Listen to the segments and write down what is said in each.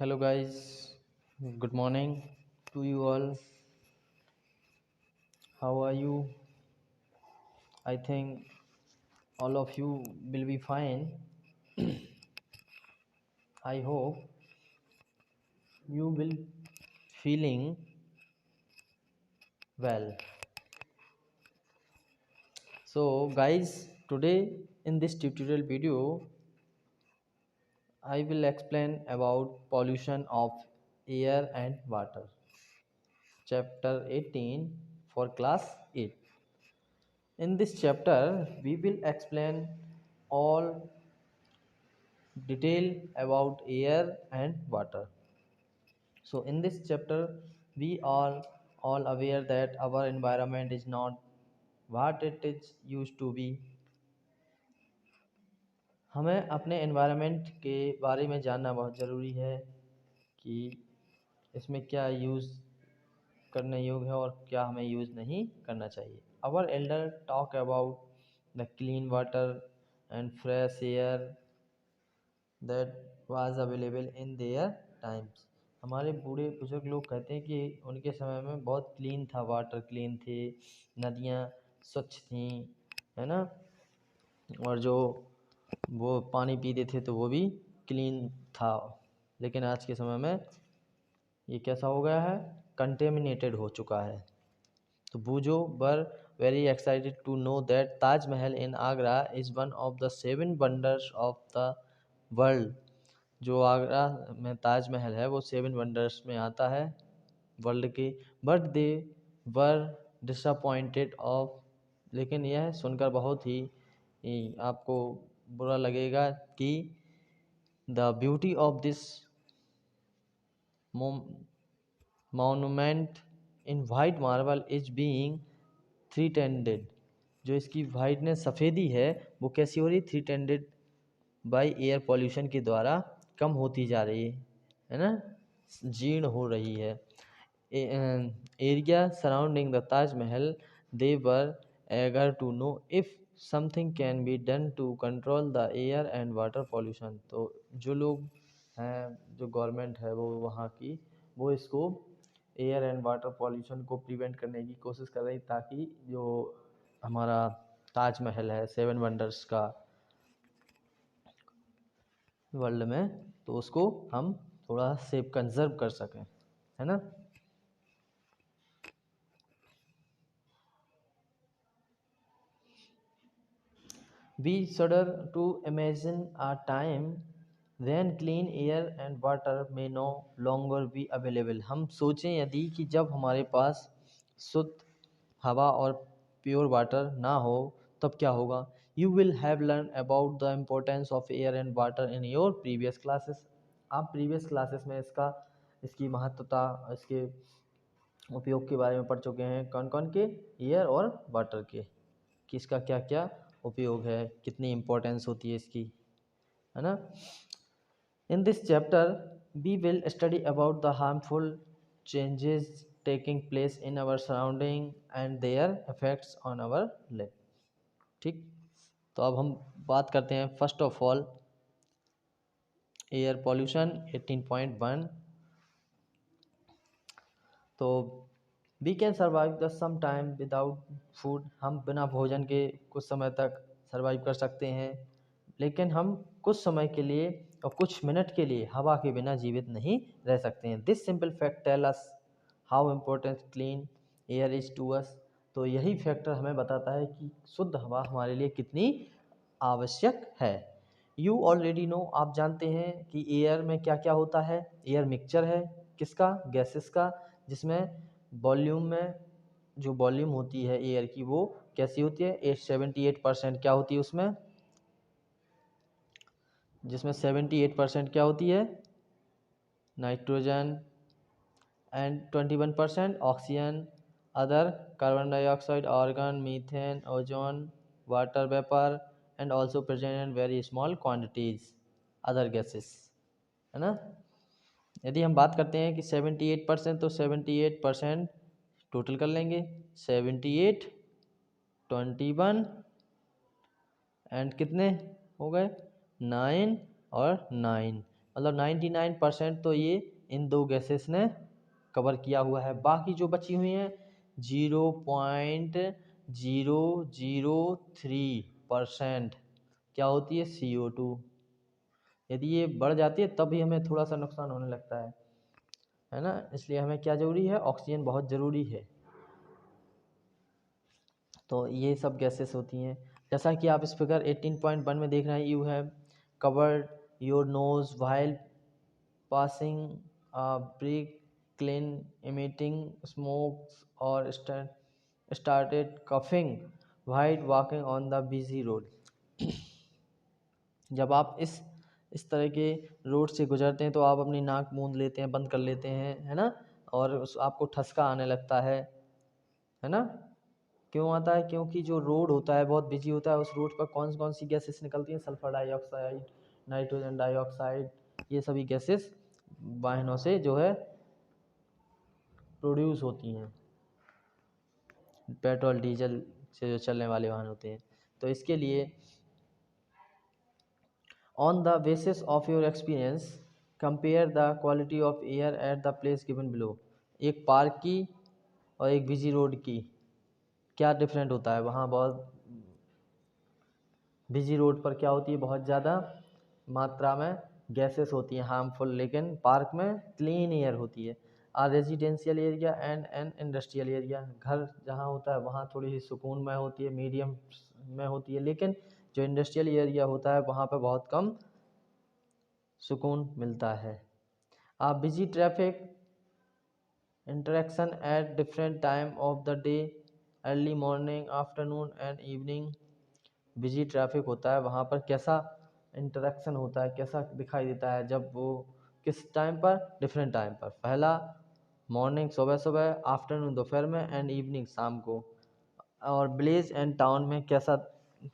Hello, guys. Good morning to you all. How are you? I think all of you will be fine. I hope you will feeling well. So, guys, today in this tutorial video, I will explain about pollution of air and water. Chapter 18 for class 8. In this chapter, we will explain all detail about air and water. So in this chapter we are all aware that our environment is not what it is used to be. हमें अपने environment के बारे में जानना बहुत ज़रूरी है कि इसमें क्या यूज़ करने योग्य है और क्या हमें यूज़ नहीं करना चाहिए. Our elder talk about the clean water and fresh air that was available in their times. हमारे बूढ़े बुजुर्ग लोग कहते हैं कि उनके समय में बहुत क्लीन था, वाटर क्लीन थे, नदियाँ स्वच्छ थीं, है ना, और जो वो पानी पीते थे तो वो भी क्लीन था. लेकिन आज के समय में ये कैसा हो गया है, कंटेमिनेटेड हो चुका है. तो Boojho were very excited to know that Taj Mahal in Agra is one of the 7 wonders of the world. जो आगरा में ताजमहल है वो 7 वंडर्स में आता है वर्ल्ड के. But they were disappointed of, लेकिन यह सुनकर बहुत ही आपको बुरा लगेगा कि the beauty of this monument in white marble is being three-tended. जो इसकी वाइटनेस सफ़ेदी है वो कैसी हो रही, थ्री-टेंडेड बाई एयर पॉल्यूशन के द्वारा कम होती जा रही है ना, जीर्ण हो रही है. Area surrounding the Taj Mahal they were eager to know if something can be done to control the air and water pollution. तो जो लोग हैं, जो गवर्नमेंट है वो वहाँ की, वो इसको एयर एंड वाटर पॉल्यूशन को प्रिवेंट करने की कोशिश कर रही, ताकि जो हमारा ताजमहल है 7 वंडर्स का वर्ल्ड में, तो उसको हम थोड़ा सेफ कंजर्व कर सकें, है ना. We shudder to imagine a time when clean air and water may no longer be available. हम सोचें यदि कि जब हमारे पास शुद्ध हवा और प्योर वाटर ना हो तब क्या होगा. You will have learned about the importance of air and water in your previous classes. आप प्रीवियस क्लासेस में इसकी महत्वता, इसके उपयोग के बारे में पढ़ चुके हैं. कौन कौन के, एयर और वाटर के, कि इसका क्या क्या उपयोग है, कितनी इम्पोर्टेंस होती है इसकी, है ना. In this chapter we will study about the harmful changes taking place in our surrounding and their effects on our life. ठीक, तो अब हम बात करते हैं first of all air pollution 18.1. तो we can survive the some time without food. हम बिना भोजन के कुछ समय तक सर्वाइव कर सकते हैं, लेकिन हम कुछ समय के लिए और कुछ मिनट के लिए हवा के बिना जीवित नहीं रह सकते हैं. This simple fact tell us how important clean air is to us. तो यही फैक्टर हमें बताता है कि शुद्ध हवा हमारे लिए कितनी आवश्यक है. यू ऑलरेडी नो, आप जानते हैं कि एयर में क्या क्या होता है. एयर मिक्सचर है, किसका, गैसेस का, जिसमें वॉल्यूम में जो वॉल्यूम होती है एयर की वो कैसी होती है, 78% क्या होती है उसमें, जिसमें 78% क्या होती है, nitrogen, and 21% oxygen, other carbon dioxide, argon, methane, ozone, water vapour, and also present in very small quantities other gases, है ना. यदि हम बात करते हैं कि 78%, तो 78% टोटल कर लेंगे, 78, 21 एंड कितने हो गए, 9 और 9, मतलब 99% तो ये इन दो गैसेस ने कवर किया हुआ है। बाकी जो बची हुई हैं 0.003% क्या होती है, CO2। यदि ये बढ़ जाती है तब भी हमें थोड़ा सा नुकसान होने लगता है ना। इसलिए हमें क्या ज़रूरी है, ऑक्सीजन बहुत ज़रूरी है। तो ये सब गैसेस होती हैं। जैसा कि आप इस फिगर 18.1 में देख रहे हैं, you have covered your nose while passing brick kiln emitting smokes or started coughing while walking on the busy road। जब आप इस तरह के रोड से गुजरते हैं तो आप अपनी नाक मूंद लेते हैं, बंद कर लेते हैं, है ना, और आपको ठसका आने लगता है ना। क्यों आता है? क्योंकि जो रोड होता है बहुत बिजी होता है, उस रोड पर कौन सी गैसेस निकलती हैं, सल्फर डाइऑक्साइड, नाइट्रोजन डाइऑक्साइड, ये सभी गैसेस वाहनों से जो है प्रोड्यूस होती हैं, पेट्रोल डीजल से जो चलने वाले वाहन होते हैं। तो इसके लिए on the basis of your experience compare the quality of air at the place given below. एक पार्क की और एक बिजी रोड की क्या डिफरेंट होता है? वहाँ बहुत बिजी रोड पर क्या होती है, बहुत ज़्यादा मात्रा में गैसेस होती हैं हार्मफुल, लेकिन पार्क में क्लीन एयर होती है। Residential area and an industrial area, घर जहाँ होता है वहाँ थोड़ी सी सुकून में होती है, मीडियम में होती है, लेकिन जो इंडस्ट्रियल एरिया होता है वहाँ पर बहुत कम सुकून मिलता है। Busy traffic interaction at different time of the day, early morning, afternoon and evening. Busy traffic होता है वहाँ पर कैसा इंटरेक्शन होता है, कैसा दिखाई देता है, जब वो किस टाइम पर, डिफरेंट टाइम पर। पहला मॉर्निंग सुबह सुबह, आफ्टरनून दोपहर में, एंड इवनिंग शाम को। और विलेज एंड टाउन में कैसा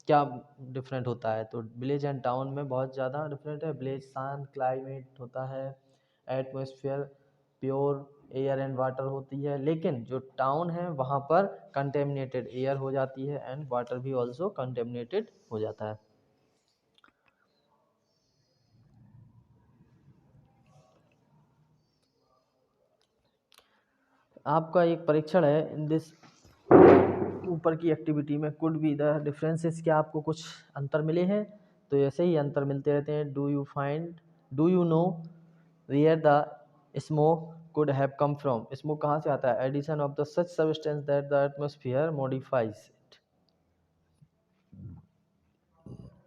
क्या डिफरेंट होता है? तो विलेज एंड टाउन में बहुत ज़्यादा डिफरेंट है। विलेज शांत क्लाइमेट होता है, atmosphere pure air and water होती है, लेकिन जो टाउन है वहाँ पर कंटेमिनेटेड एयर हो जाती है एंड वाटर भी ऑल्सो कंटेमिनेटेड हो जाता है। आपका एक परीक्षण है इन दिस ऊपर की एक्टिविटी में, कुड बी द डिफरेंसेस, क्या आपको कुछ अंतर मिले हैं? तो ऐसे ही अंतर मिलते रहते हैं। Do you know where the smoke could have come from? Smoke कहाँ से आता है? Addition of the such substance that the atmosphere modifies it,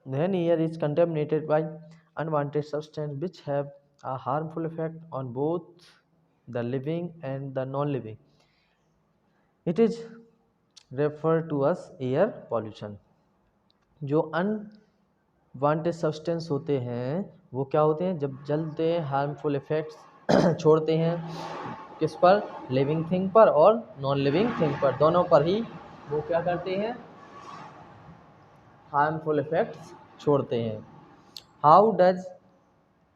then air is contaminated by unwanted substances which have a harmful effect on both the living and the non-living. It is referred to as air pollution। जो unwanted substance होते हैं वो क्या होते हैं? जब जलते हैं हार्मफुल इफेक्ट्स छोड़ते हैं, किस पर? लिविंग थिंग पर और नॉन लिविंग थिंग पर, दोनों पर ही वो क्या करते हैं? हार्मफुल इफेक्ट्स छोड़ते हैं। How does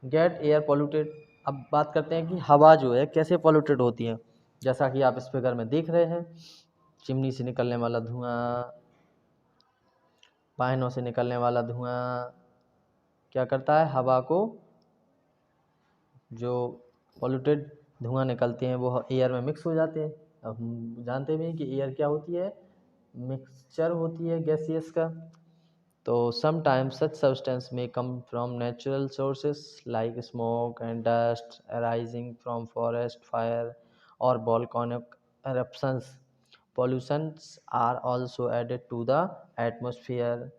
get air polluted? अब बात करते हैं कि हवा जो है कैसे पोल्यूटेड होती है। जैसा कि आप इस फिगर में देख रहे हैं, चिमनी से निकलने वाला धुआं, वाहनों से निकलने वाला धुआं क्या करता है? हवा को, जो पोल्यूटेड धुआं निकलते हैं वो एयर में मिक्स हो जाते हैं। अब हम जानते भी हैं कि एयर क्या होती है? मिक्सचर होती है गैसियस का। तो sometimes such substance may come from natural sources like smoke and dust arising from forest fire or volcanic eruptions. Pollutions are also added to the atmosphere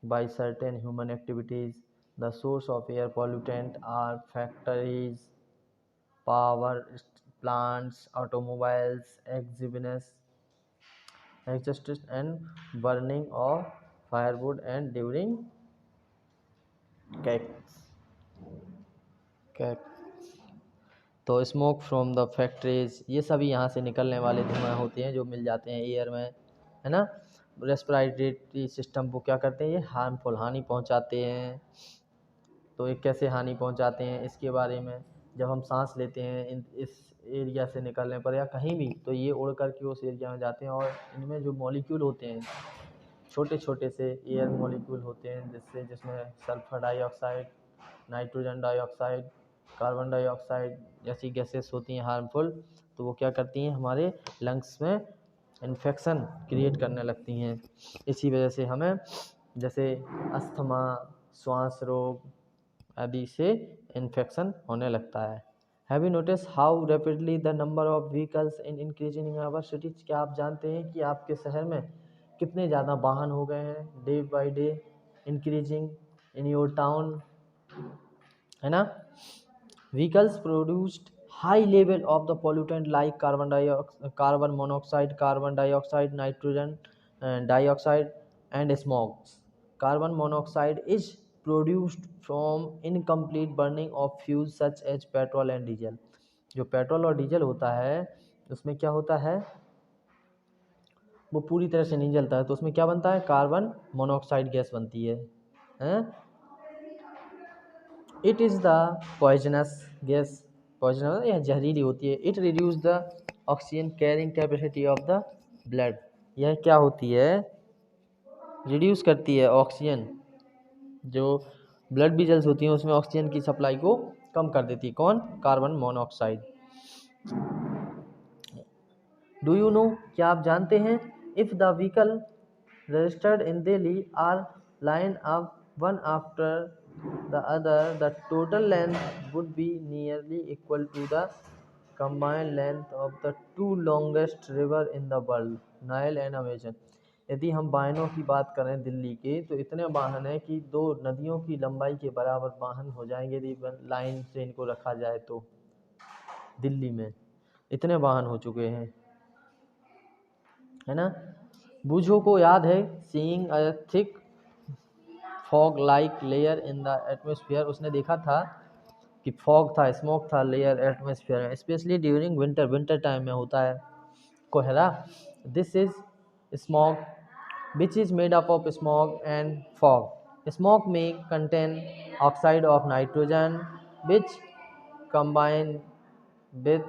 by certain human activities. The source of air pollutant are factories, power plants, automobiles, exhaust and burning of firewood and during कैक तो smoke from the factories, ये सभी यहाँ से निकलने वाले धुआं होते हैं जो मिल जाते हैं एयर में, है ना। रेस्पिरेटरी सिस्टम को क्या करते हैं? ये हार्मफुल, हानि पहुँचाते हैं। तो ये कैसे हानि पहुँचाते हैं इसके बारे में, जब हम सांस लेते हैं इस एरिया से निकलने पर या कहीं भी, तो ये उड़ करके उस एरिया में जाते हैं और इनमें जो मॉलिक्यूल होते हैं, छोटे छोटे से एयर मॉलिक्यूल होते हैं जिसमें sulphur dioxide, nitrogen dioxide carbon dioxide जैसी गैसेस होती हैं हार्मफुल, तो वो क्या करती हैं, हमारे लंग्स में इन्फेक्शन क्रिएट करने लगती हैं। इसी वजह से हमें जैसे अस्थमा, श्वास रोग आदि से इन्फेक्शन होने लगता है। Have you notice how rapidly the number of vehicles in increasing in our cities? क्या आप जानते हैं कि आपके शहर में कितने ज़्यादा वाहन हो गए हैं day by day, increasing in your town, है ना। Vehicles produced high level of the pollutant like carbon monoxide, carbon dioxide, nitrogen dioxide and smog. Carbon monoxide is produced from incomplete burning of fuel such as petrol and diesel. जो petrol और diesel होता है उसमें क्या होता है, वो पूरी तरह से नहीं जलता है, तो उसमें क्या बनता है, कार्बन मोनोऑक्साइड गैस बनती है, हैं? It is the poisonous gas, poisonous यह जहरीली होती है। It reduce the oxygen carrying capacity of the blood. यह क्या होती है, रिड्यूस करती है ऑक्सीजन, जो ब्लड वेसल्स होती हैं उसमें ऑक्सीजन की सप्लाई को कम कर देती है। कौन? Carbon monoxide. Do you know, क्या आप जानते हैं, if the vehicle registered in Delhi are line up one after the other, the total length would be nearly equal to the combined length of the two longest river in the world, Nile and Amazon. यदि हम वाहनों की बात करें दिल्ली के, तो इतने वाहन हैं कि दो नदियों की लंबाई के बराबर वाहन हो जाएंगे यदि लाइन से इनको रखा जाए तो। दिल्ली में इतने वाहन हो चुके हैं, है ना। बूझो को याद है, seeing a thick fog like layer in the atmosphere, उसने देखा था कि फॉग था, स्मोक था लेयर एटमॉस्फेयर में, specially during winter, winter time में होता है कोहरा। This is smoke which is made up of smoke and fog. Smoke में contain oxide of nitrogen which combine with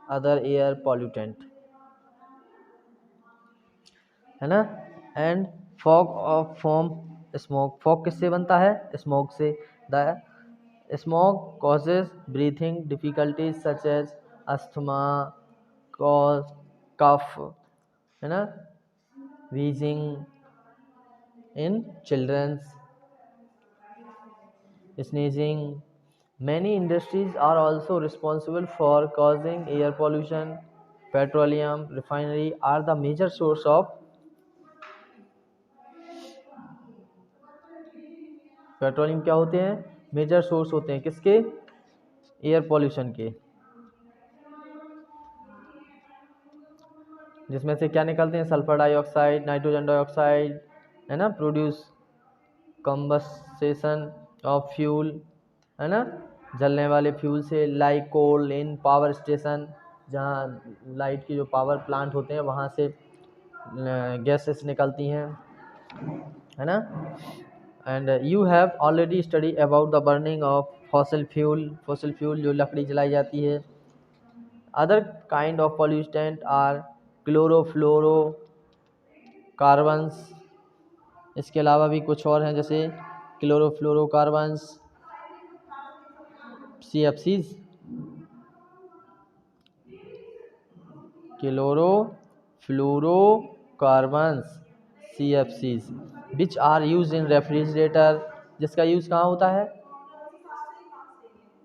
other air pollutant, है ना। And fog of form smoke, fog किससे बनता है, स्मोक से। The smoke causes breathing difficulties such as asthma, cough, है ना, wheezing in children's, sneezing. Many industries are also responsible for causing air pollution. Petroleum refinery are the major source of petroleum, क्या होते हैं, major source होते हैं किसके, air pollution के, जिसमें से क्या निकलते हैं, सल्फर डाइऑक्साइड, नाइट्रोजन डाइऑक्साइड, है ना, प्रोड्यूस कंबस्टेशन ऑफ फ्यूल, है ना, जलने वाले फ्यूल से, लाइक कोल इन पावर स्टेशन, जहाँ लाइट की जो पावर प्लांट होते हैं वहाँ से गैसेस निकलती हैं, है ना। And you have already study about the burning of fossil fuel, fossil fuel जो लकड़ी जलाई जाती है। Other kind of pollutant are chlorofluorocarbons, इसके अलावा भी कुछ और हैं जैसे chlorofluorocarbons, CFCs, chlorofluorocarbons CFCs, which are use in refrigerator, जिसका यूज़ कहाँ होता है,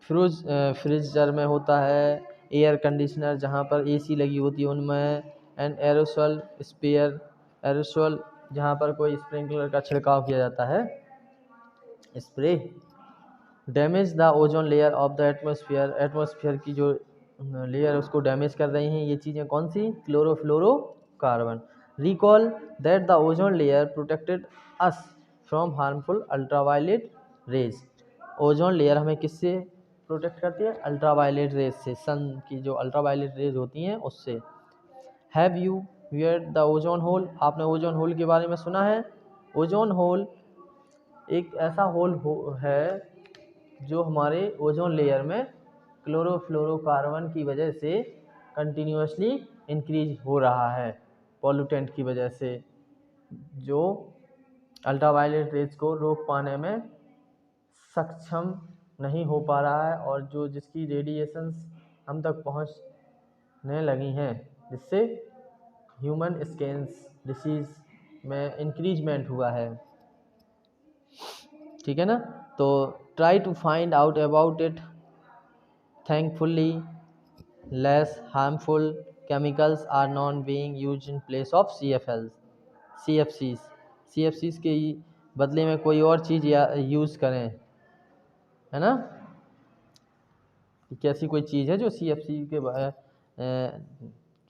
फ्रिजर में होता है, एयर कंडीशनर जहाँ पर AC लगी होती है उनमें, एंड एरोसोल स्प्रेयर, एरोसोल जहाँ पर कोई स्प्रिंकलर का छिड़काव किया जाता है, spray. Damage the ozone layer of the atmosphere, atmosphere की जो लेयर उसको डैमेज कर रही हैं ये चीज़ें, कौन सी, chlorofluorocarbon. Recall that the ozone layer protected us from harmful ultraviolet rays. Ozone layer हमें किससे प्रोटेक्ट करती है, अल्ट्रावायलेट रेज से, सन की जो अल्ट्रावायलेट रेज होती हैं उससे। Have you weird the ozone hole, आपने ओजोन होल के बारे में सुना है। ओजोन होल एक ऐसा होल है जो हमारे ओजोन लेयर में क्लोरोफ्लोरोकार्बन की वजह से कंटिन्यूसली इंक्रीज हो रहा है, पॉल्यूटेंट की वजह से, जो अल्ट्रावायलेट रेज को रोक पाने में सक्षम नहीं हो पा रहा है और जो जिसकी रेडिएशंस हम तक पहुंचने लगी हैं, जिससे ह्यूमन स्किन्स डिसीज में इंक्रीजमेंट हुआ है। ठीक है ना। तो try to find out about it. Thankfully less harmful chemicals are non being used in place of CFCs। CFCs के बदले में कोई और चीज़ यूज़ करें, है ना। कैसी कोई चीज़ है जो CFC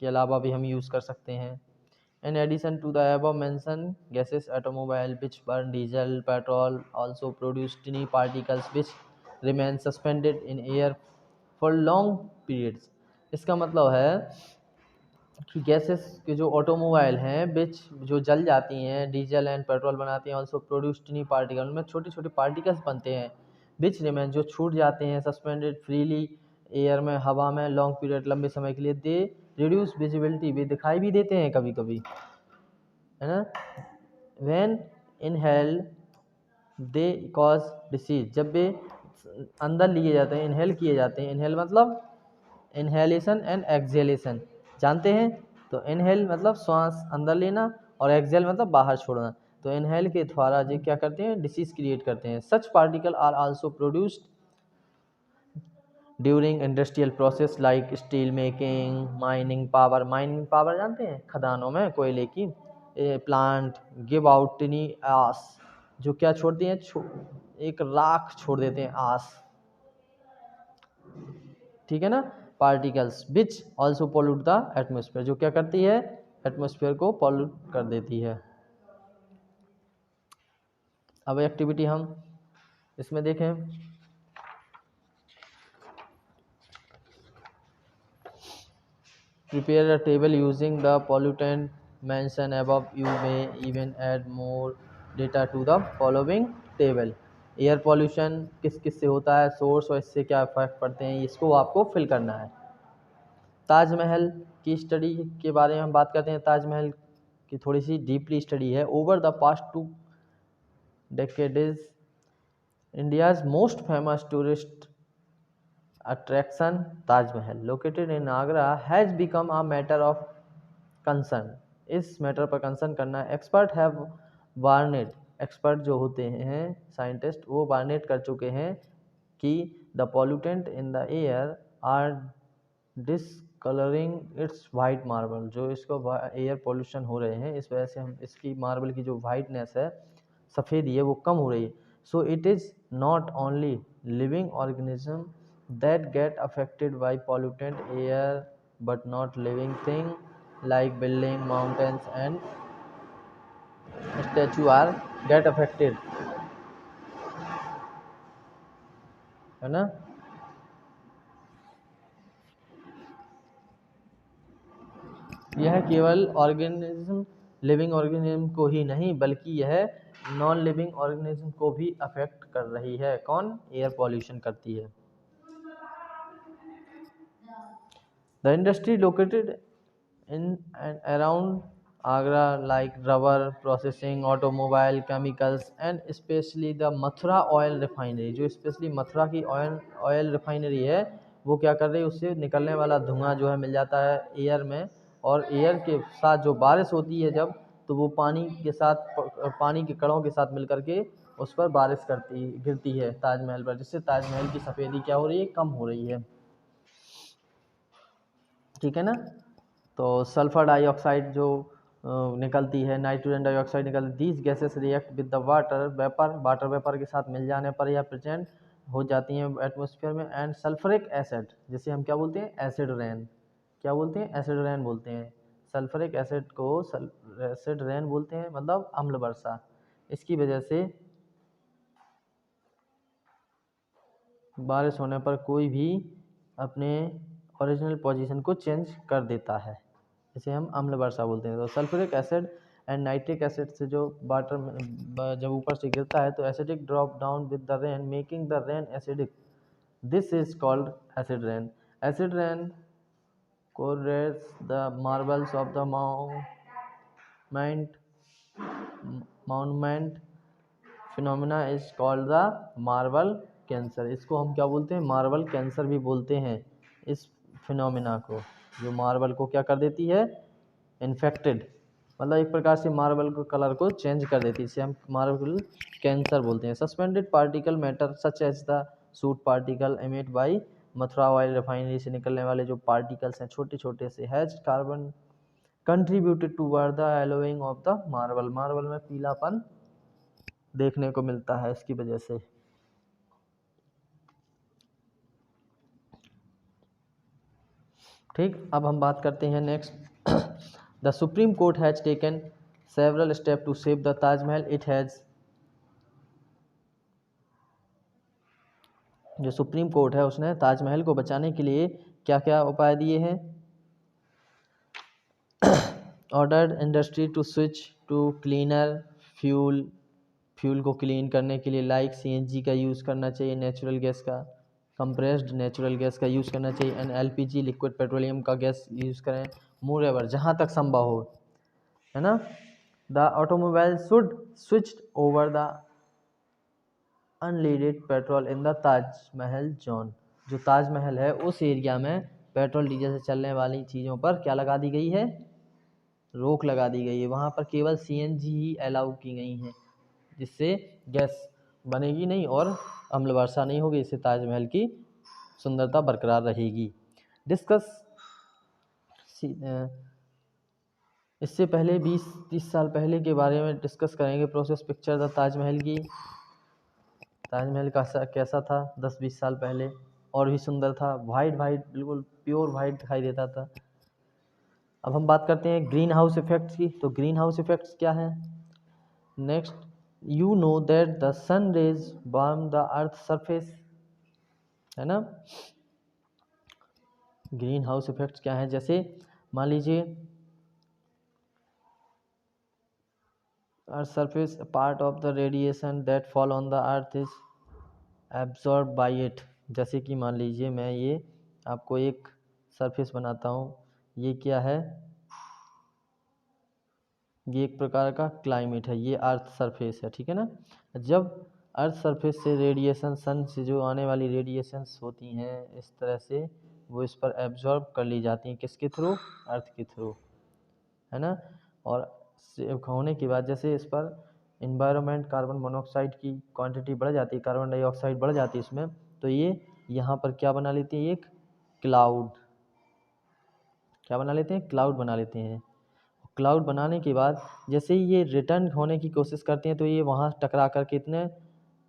के अलावा भी हम यूज़ कर सकते हैं। In addition to the above mentioned gases, automobile which burn diesel, petrol also produce tiny particles which remain suspended in air for long periods। इसका मतलब है कि गैसेस के जो ऑटोमोबाइल हैं विच जो जल जाती हैं, डीजल एंड पेट्रोल बनाती हैं, ऑल्सो प्रोड्यूस टिनी पार्टिकल, उनमें छोटे छोटे पार्टिकल्स बनते हैं, विच रिमेन जो छूट जाते हैं, सस्पेंडेड फ्रीली एयर में, हवा में, लॉन्ग पीरियड लंबे समय के लिए, दे रिड्यूस विजिबिलिटी, वे दिखाई भी देते हैं कभी कभी, है ना। When inhale they cause disease, जब वे अंदर लिए जाते हैं, इनहेल किए जाते हैं, इनहेल मतलब इनहेलेशन एंड एक्सहेलेशन, जानते हैं। तो इनहेल मतलब श्वास अंदर लेना और एक्सहेल मतलब बाहर छोड़ना। तो इनहेल के द्वारा जो क्या करते हैं, डिसीज क्रिएट करते हैं। Such particle are also produced during industrial process like steel making, mining power जानते हैं, खदानों में कोयले की plant give out tiny ash, जो क्या छोड़ती हैं, एक राख छोड़ देते हैं, आस, ठीक है ना। Particles which also pollute the atmosphere, जो क्या करती है, एटमोसफेयर को पॉल्यूट कर देती है। अब एक्टिविटी हम इसमें देखें, prepare a table using the pollutant mention above, you may even add more data to the following table. Air pollution किस किस से होता है, सोर्स और इससे क्या इफेक्ट पड़ते हैं, इसको आपको फिल करना है। ताजमहल की स्टडी के बारे में हम बात करते हैं। ताजमहल की थोड़ी सी डीपली स्टडी है। Over the past 2 decades, India's most famous tourist attraction, Taj Mahal, located in Agra, has become a matter of concern। इस मैटर पर कंसर्न करना है। एक्सपर्ट हैव वार्नेड, एक्सपर्ट जो होते हैं साइंटिस्ट, वो वार्नेड कर चुके हैं कि the pollutant in the air are discolouring its white marble, जो इसको एयर पॉल्यूशन हो रहे हैं, इस वजह से हम इसकी मार्बल की जो वाइटनेस है, सफ़ेदी है, वो कम हो रही है। So it is not only living organism that get affected by pollutant air, but not living thing like building, mountains and statue are get affected, है ना। यह केवल ऑर्गेनिज्म, लिविंग ऑर्गेनिज्म को ही नहीं बल्कि यह नॉन लिविंग ऑर्गेनिज्म को भी अफेक्ट कर रही है। कौन, एयर पॉल्यूशन करती है। The industry located in and around Agra like rubber processing, automobile, chemicals and especially the Mathura oil refinery, जो स्पेशली मथुरा की ऑयल रिफाइनरी है, वो क्या कर रही है, उससे निकलने वाला धुआं जो है मिल जाता है एयर में, और एयर के साथ जो बारिश होती है जब, तो वो पानी के साथ, पानी के कणों के साथ मिल करके उस पर बारिश गिरती है ताजमहल पर, जिससे ताजमहल की सफ़ेदी क्या हो रही है, कम हो रही है। ठीक है ना। तो सल्फर डाइऑक्साइड जो निकलती है, नाइट्रोजन डाइऑक्साइड निकलती है, these gases react with the water vapour के साथ मिल जाने पर या प्रेजेंट हो जाती हैं एटमॉस्फेयर में। एंड सल्फरिक एसिड, जिसे हम क्या बोलते हैं, एसिड रेन, क्या बोलते हैं, एसिड रेन बोलते हैं। सल्फरिक एसिड को एसिड रेन बोलते हैं, मतलब अम्ल वर्षा। इसकी वजह से बारिश होने पर कोई भी अपने ओरिजिनल पोजीशन को चेंज कर देता है, इसे हम अम्ल वर्षा बोलते हैं। तो sulphuric acid and nitric acid से जो वाटर जब ऊपर से गिरता है तो acidic drop down with the rain making the rain acidic, this is called acid rain. Acid rain corrodes the marbles of the monument phenomena is called the marble cancer, इसको हम क्या बोलते हैं, मार्बल कैंसर भी बोलते हैं इस phenomena को, जो मार्बल को क्या कर देती है, इन्फेक्टेड, मतलब एक प्रकार से मार्बल को कलर को चेंज कर देती है, इसे हम मार्बल कैंसर बोलते हैं। Suspended particle matter such as the soot particle emit by Mathura oil refinery से निकलने वाले जो पार्टिकल्स हैं छोटे छोटे से, has carbon contributed toward the yellowing of the marble, marble में पीलापन देखने को मिलता है इसकी वजह से। ठीक, अब हम बात करते हैं next. The supreme court has taken several step to save the Taj Mahal, it has, जो सुप्रीम कोर्ट है उसने ताजमहल को बचाने के लिए क्या क्या उपाय दिए हैं। Ordered industry to switch to cleaner fuel, fuel को क्लीन करने के लिए लाइक सीएनजी का यूज़ करना चाहिए, नेचुरल गैस का, कंप्रेस्ड नेचुरल गैस का यूज़ करना चाहिए, एंड एलपीजी लिक्विड पेट्रोलियम का गैस यूज़ करें, मोर एवर जहाँ तक संभव हो, है ना। The automobile should switch over the unleaded petrol in the Taj Mahal zone, जो ताजमहल है उस एरिया में पेट्रोल डीजल से चलने वाली चीज़ों पर क्या लगा दी गई है, रोक लगा दी गई है, वहाँ पर केवल सीएनजी ही अलाउ की गई हैं, जिससे गैस बनेगी नहीं और अम्ल वर्षा नहीं होगी, इससे ताजमहल की सुंदरता बरकरार रहेगी। डिस्कस, इससे पहले 20-30 साल पहले के बारे में डिस्कस करेंगे, प्रोसेस पिक्चर द ताजमहल की, ताजमहल कैसा था 10-20 साल पहले, और भी सुंदर था, वाइट वाइट बिल्कुल प्योर वाइट दिखाई देता था। अब हम बात करते हैं ग्रीन हाउस इफेक्ट्स की, तो ग्रीन हाउस इफेक्ट्स क्या है। Next, you know that the sun rays warm the earth surface, है ना। ग्रीन हाउस इफेक्ट्स क्या है, जैसे मान लीजिए earth surface, part of the radiation that fall on the earth is absorb by it, जैसे कि मान लीजिए मैं ये आपको एक सरफेस बनाता हूँ, ये क्या है, ये एक प्रकार का क्लाइमेट है, ये अर्थ सरफेस है, ठीक है ना। जब अर्थ सरफेस से रेडिएशन, सन से जो आने वाली रेडिएशंस होती हैं इस तरह से वो इस पर एब्जॉर्ब कर ली जाती हैं, किसके थ्रू, अर्थ के थ्रू, है ना। और होने के बाद जैसे इस पर इन्वायरमेंट कार्बन मोनोऑक्साइड की क्वांटिटी बढ़ जाती है, कार्बन डाइऑक्साइड बढ़ जाती है इसमें, तो ये यहाँ पर क्या बना लेती है, एक क्लाउड, क्या बना लेते हैं, क्लाउड बना लेते हैं। क्लाउड बनाने के बाद जैसे ही ये रिटर्न होने की कोशिश करते हैं तो ये वहाँ टकरा कर के इतने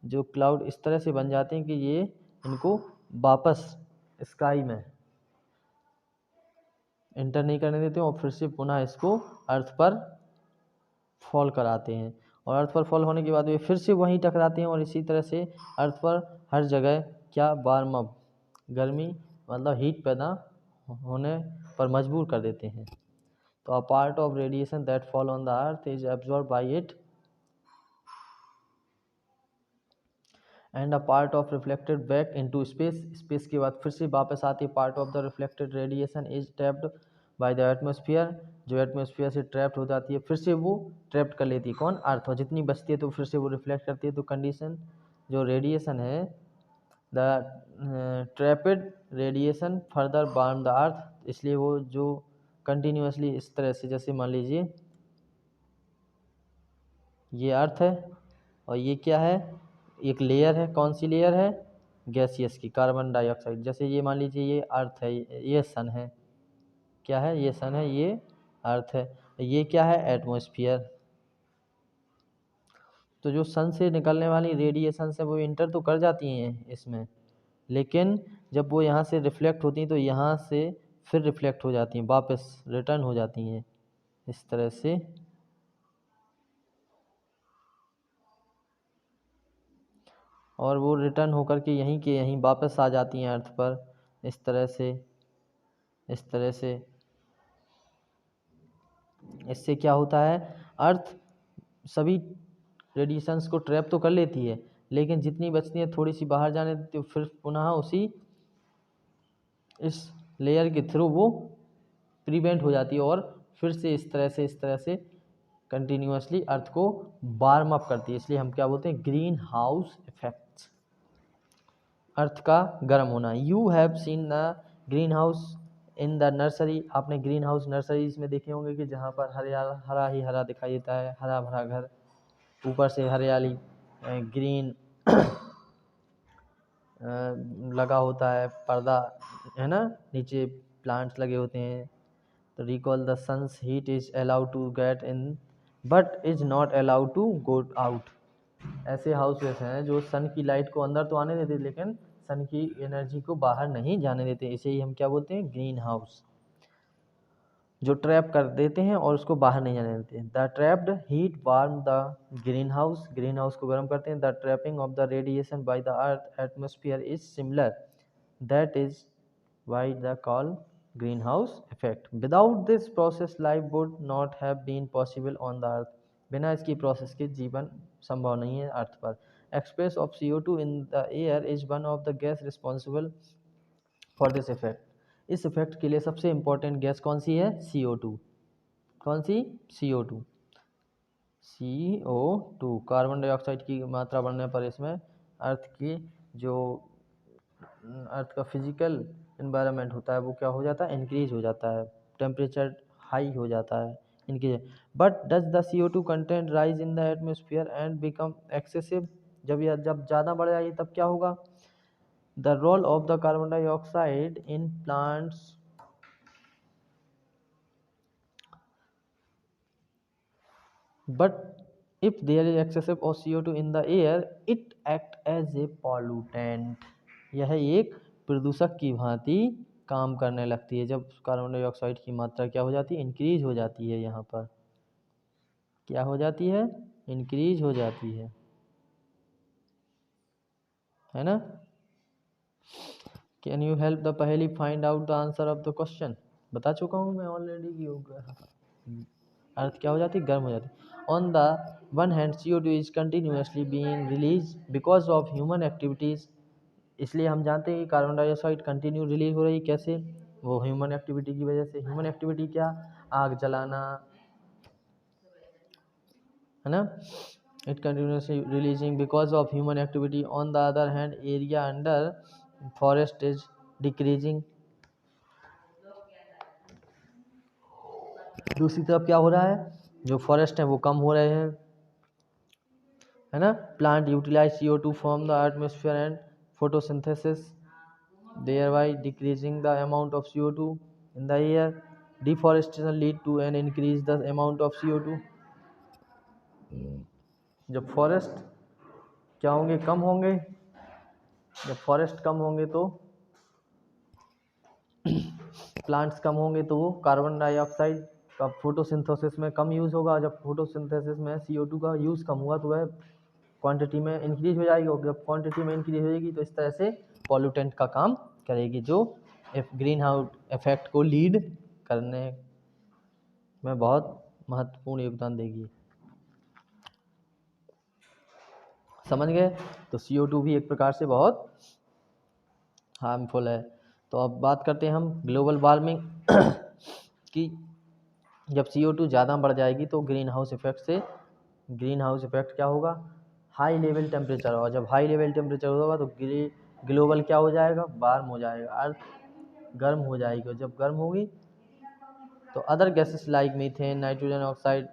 जो क्लाउड इस तरह से बन जाते हैं कि ये इनको वापस स्काई में एंटर नहीं करने देते हैं और फिर से पुनः इसको अर्थ पर फॉल कराते हैं, और अर्थ पर फॉल होने के बाद वे फिर से वहीं टकराते हैं और इसी तरह से अर्थ पर हर जगह क्या वार्म अप, गर्मी मतलब हीट पैदा होने पर मजबूर कर देते हैं। तो a part of radiation that fall on the earth is absorbed by it and a part of reflected back into space, space के बाद फिर से वापस आती है, part of the reflected radiation is trapped by the atmosphere, जो atmosphere से trapped हो जाती है, फिर से वो ट्रैप्ड कर लेती है कौन, अर्थ, और जितनी बचती है तो फिर से वो रिफ्लेक्ट करती है। तो कंडीशन जो रेडिएशन है, the trapped radiation further warm the earth, इसलिए वो जो कंटिन्यूसली इस तरह से, जैसे मान लीजिए ये अर्थ है और ये क्या है, एक लेयर है, कौन सी लेयर है, गैसियस की, कार्बन डाइऑक्साइड, जैसे ये मान लीजिए ये अर्थ है, ये सन है, क्या है, ये सन है, ये अर्थ है, ये क्या है, एटमॉस्फेयर। तो जो सन से निकलने वाली रेडिएशन है वो इंटर तो कर जाती हैं इसमें, लेकिन जब वो यहाँ से रिफ्लेक्ट होती हैं तो यहाँ से फिर रिफ्लेक्ट हो जाती हैं, वापस रिटर्न हो जाती हैं इस तरह से, और वो रिटर्न होकर के यहीं के यहीं वापस आ जाती हैं अर्थ पर, इस तरह से, इस तरह से। इससे क्या होता है, अर्थ सभी रेडिएशंस को ट्रैप तो कर लेती है, लेकिन जितनी बचती है थोड़ी सी बाहर जाने देती है, फिर पुनः उसी इस लेयर के थ्रू वो प्रिवेंट हो जाती है और फिर से इस तरह से कंटिन्यूसली अर्थ को वार्म अप करती है, इसलिए हम क्या बोलते हैं, ग्रीन हाउस इफेक्ट। अर्थ का गर्म होना। You have seen the green house in the nursery, आपने ग्रीन हाउस नर्सरीज में देखे होंगे कि जहाँ पर हरा ही हरा दिखाई देता है, हरा भरा घर, ऊपर से हरियाली ग्रीन लगा होता है, पर्दा है ना, नीचे प्लांट्स लगे होते हैं। तो recall the sun's heat is allowed to get in but is not allowed to go out. ऐसे हाउसेस हैं जो सन की लाइट को अंदर तो आने देते लेकिन सन की एनर्जी को बाहर नहीं जाने देते, इसे ही हम क्या बोलते हैं, ग्रीन हाउस, जो ट्रैप कर देते हैं और उसको बाहर नहीं जाने देते। The trapped heat warm the green house, green house को गर्म करते हैं। The trapping of the radiation by the earth atmosphere is similar, that is why the call green house effect. Without this process life would not have been possible on the earth, बिना इसकी process के जीवन संभव नहीं है अर्थ पर। Express of CO2 in the air is one of the gas responsible for this effect. इस effect के लिए सबसे इंपॉर्टेंट गैस कौन सी है, CO2। कौन सी, CO2। CO2 कार्बन डाइऑक्साइड की मात्रा बढ़ने पर इसमें अर्थ की जो अर्थ का फिजिकल एनवायरनमेंट होता है वो क्या हो जाता है, इंक्रीज हो जाता है, टेम्परेचर हाई हो जाता है increase. But does the CO2 content rise in the atmosphere and become excessive, जब ज़्यादा बढ़ जाएगी तब क्या होगा। The role of the carbon dioxide in plants, but if there is excessive of CO2 in the air it act as a pollutant, यह एक प्रदूषक की भांति काम करने लगती है। जब कार्बन डाइऑक्साइड की मात्रा क्या हो जाती है, इंक्रीज हो जाती है, यहाँ पर क्या हो जाती है, इंक्रीज हो जाती है ना। कैन यू हेल्प द पहेली find out the answer of the question, बता चुका हूँ मैं ऑलरेडी कि अर्थ क्या हो जाती है, गर्म हो जाती है। On the one hand CO2 is continuously being release because of human activities, इसलिए हम जानते हैं कि कार्बन डाइऑक्साइड कंटिन्यू रिलीज हो रही है, कैसे, वो ह्यूमन एक्टिविटी की वजह से। ह्यूमन एक्टिविटी क्या, आग जलाना, है ना। It continuously releasing because of human activity. On the other hand area under forest is decreasing, दूसरी तरफ क्या हो रहा है, जो फॉरेस्ट है वो कम हो रहे हैं, है ना। Plant utilize CO2 from the atmosphere and photosynthesis thereby decreasing the amount of CO2 in the air. Deforestation lead to an increase the amount of CO2, जब फॉरेस्ट क्या होंगे, कम होंगे, जब फॉरेस्ट कम होंगे तो प्लांट्स कम होंगे तो वो कार्बन डाइऑक्साइड का फोटोसिंथेसिस में कम यूज़ होगा। जब फोटोसिंथेसिस में CO2 का यूज़ कम हुआ तो वह क्वांटिटी में इंक्रीज हो जाएगी, और जब क्वांटिटी में इंक्रीज हो जाएगी तो इस तरह से पॉल्यूटेंट का काम करेगी, जो ग्रीन हाउस इफेक्ट को लीड करने में बहुत महत्वपूर्ण योगदान देगी। समझ गए। तो CO2 भी एक प्रकार से बहुत हार्मफुल है। तो अब बात करते हैं हम ग्लोबल वार्मिंग की। जब CO2 ज़्यादा बढ़ जाएगी तो ग्रीन हाउस इफेक्ट से, ग्रीन हाउस इफेक्ट क्या होगा, हाई लेवल टेम्परेचर, और जब हाई लेवल टेम्परेचर होगा तो ग्लोबल क्या हो जाएगा, वार्म हो जाएगा, अर्थ गर्म हो जाएगी, और जब गर्म होगी तो other gases like methane, nitrogen oxide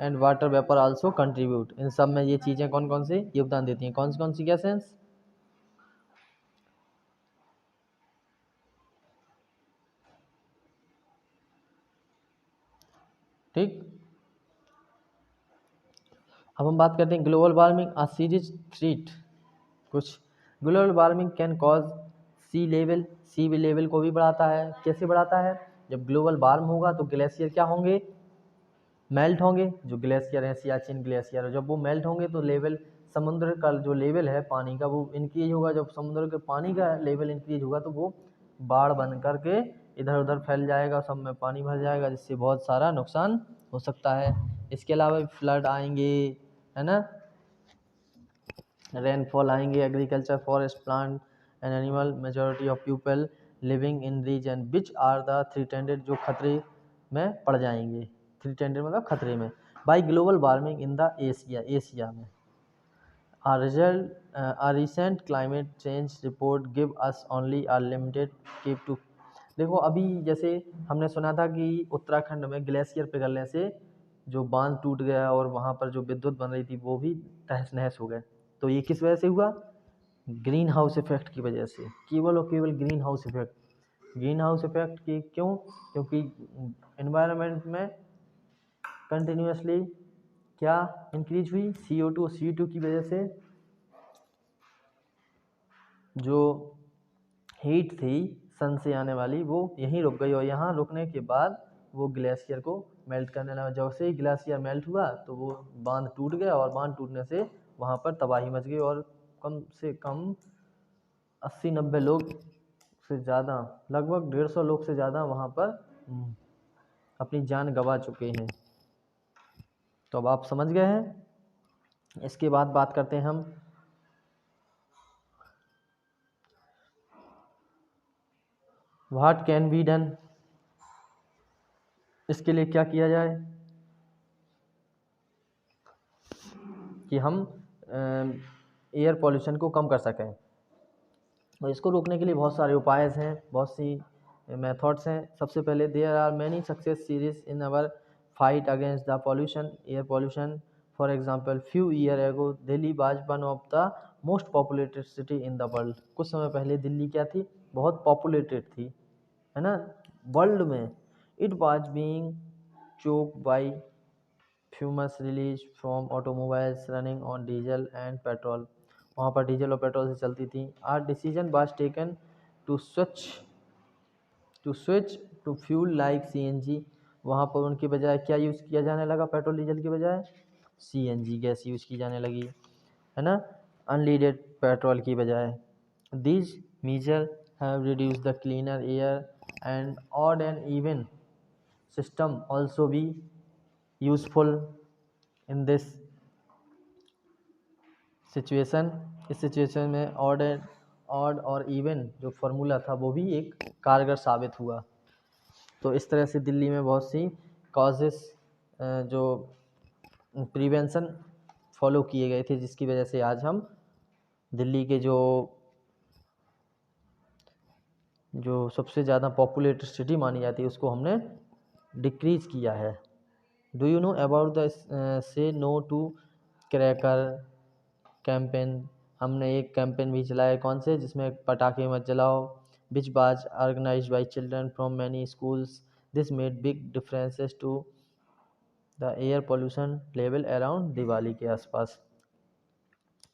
and water vapour also contribute. इन सब में ये चीज़ें कौन कौन से योगदान देती हैं, कौन सी गैसेस, ठीक। अब हम बात करते हैं global warming a serious threat. कुछ global warming can cause sea level को भी बढ़ाता है। कैसे बढ़ाता है, जब ग्लोबल वार्म होगा तो ग्लेशियर क्या होंगे, मेल्ट होंगे। जो ग्लेशियर हैं, सियाचिन ग्लेशियर, जब वो मेल्ट होंगे तो लेवल, समुद्र का जो लेवल है पानी का वो इंक्रीज होगा। जब समुद्र के पानी का लेवल इंक्रीज होगा तो वो बाढ़ बन करके इधर उधर फैल जाएगा, सब में पानी भर जाएगा, जिससे बहुत सारा नुकसान हो सकता है। इसके अलावा फ्लड आएंगे, है ना, रेनफॉल आएंगे, agriculture, forest, plant and animal, majority of people living in region which are the threatened, जो खतरे में पड़ जाएंगे। थ्रेटेंड मतलब खतरे में, by global warming in the Asia में। A recent climate change report give us only a limited keep to। देखो अभी जैसे हमने सुना था कि उत्तराखंड में ग्लेशियर पिघलने से जो बांध टूट गया और वहाँ पर जो विद्युत बन रही थी वो भी तहस नहस हो गए। तो ये किस वजह से हुआ? ग्रीन हाउस इफेक्ट की वजह से, केवल और केवल green house effect. Green house effect की क्यों? क्योंकि एनवायरनमेंट में कंटिन्यूसली क्या इंक्रीज हुई? CO2 और CO2 की वजह से जो हीट थी सन से आने वाली वो यहीं रुक गई, और यहाँ रुकने के बाद वो ग्लेशियर को मेल्ट करने लगा। जैसे ही ग्लेशियर मेल्ट हुआ तो वो बांध टूट गया, और बांध टूटने से वहाँ पर तबाही मच गई, और कम से कम 80-90 लोग से ज़्यादा, लगभग 150 लोग से ज़्यादा वहाँ पर अपनी जान गंवा चुके हैं। तो अब आप समझ गए हैं। इसके बाद बात करते हैं हम व्हाट कैन बी डन। इसके लिए क्या किया जाए कि हम एयर पॉल्यूशन को कम कर सकें। और इसको रोकने के लिए बहुत सारे उपाय हैं, बहुत सी मेथड्स हैं। सबसे पहले there are many success series in our fight against the pollution, air pollution. For example few year ago Delhi was one of the most populated city in the world. कुछ समय पहले दिल्ली क्या थी? बहुत पॉपुलेटेड थी, है ना, वर्ल्ड में। It was being choke by fumes release from automobiles running on diesel and petrol. वहाँ पर डीजल और पेट्रोल से चलती थी। A decision was taken to switch to fuel like CNG। वहाँ पर उनके बजाय क्या यूज़ किया जाने लगा? पेट्रोल डीजल के बजाय CNG गैस यूज़ की जाने लगी, है ना, अनलीडेड पेट्रोल की बजाय। These measure have reduce the cleaner air and odd and even system also be useful in this situation. इस सिचुएशन में ऑड और इवन जो फार्मूला था वो भी एक कारगर साबित हुआ। तो इस तरह से दिल्ली में बहुत सी कॉजेस जो प्रिवेंशन फॉलो किए गए थे, जिसकी वजह से आज हम दिल्ली के जो सबसे ज़्यादा पॉपुलेटेड सिटी मानी जाती है उसको हमने डिक्रीज किया है। Do you know about the से नो टू क्रैकर कैंपेन? हमने एक कैंपेन भी चलाया, कौन से? जिसमें पटाखे मत जलाओ, which was organized by children from many schools. This made big differences to the air pollution level around Diwali के आसपास।